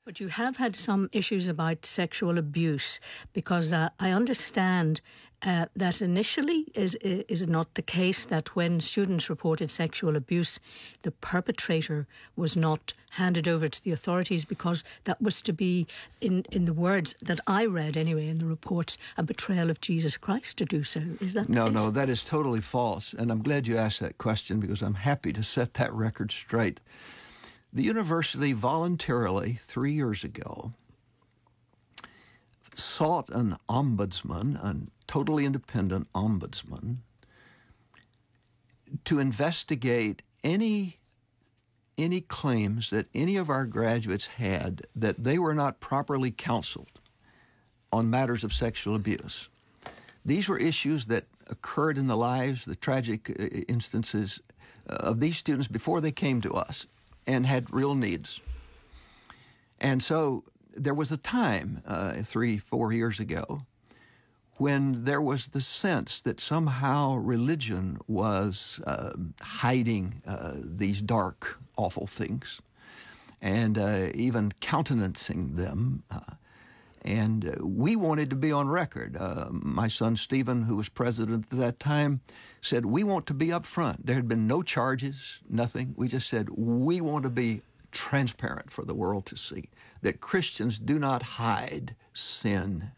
But you have had some issues about sexual abuse, because I understand that initially, is it not the case that when students reported sexual abuse, the perpetrator was not handed over to the authorities because that was to be, in the words that I read anyway in the reports, a betrayal of Jesus Christ to do so? Is that the case? No, that is totally false. And I'm glad you asked that question, because I'm happy to set that record straight. The university voluntarily, 3 years ago, sought an ombudsman, a totally independent ombudsman, to investigate any claims that any of our graduates had that they were not properly counseled on matters of sexual abuse. These were issues that occurred in the lives, the tragic instances of these students before they came to us and had real needs. And so there was a time 3-4 years ago when there was the sense that somehow religion was hiding these dark, awful things and even countenancing them. And we wanted to be on record. My son Stephen, who was president at that time, said, we want to be up front. There had been no charges, nothing. We just said, we want to be transparent for the world to see, that Christians do not hide sin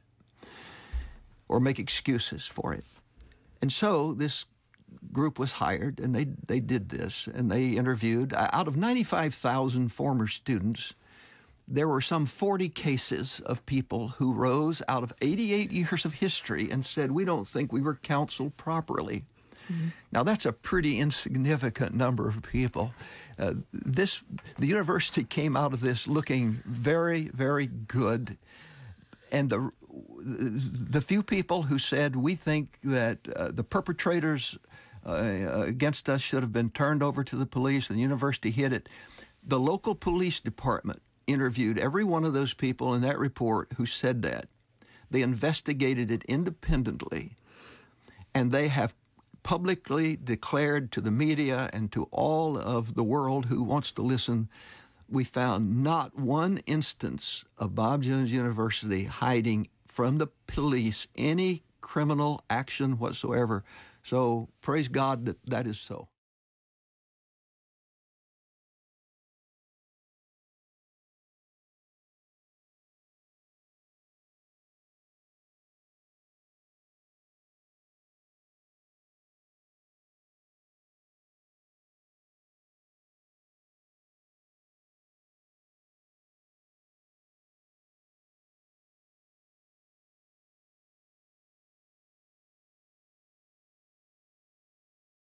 or make excuses for it. And so this group was hired, and they did this, and they interviewed. Out of 95,000 former students, there were some 40 cases of people who rose out of 88 years of history and said, we don't think we were counseled properly. Mm-hmm. Now, that's a pretty insignificant number of people. The university came out of this looking very, very good. And the few people who said, we think that the perpetrators against us should have been turned over to the police, and the university hid it, the local police department interviewed every one of those people in that report who said that. They investigated it independently, and they have publicly declared to the media and to all of the world who wants to listen, we found not one instance of Bob Jones University hiding from the police any criminal action whatsoever. So praise God that is so.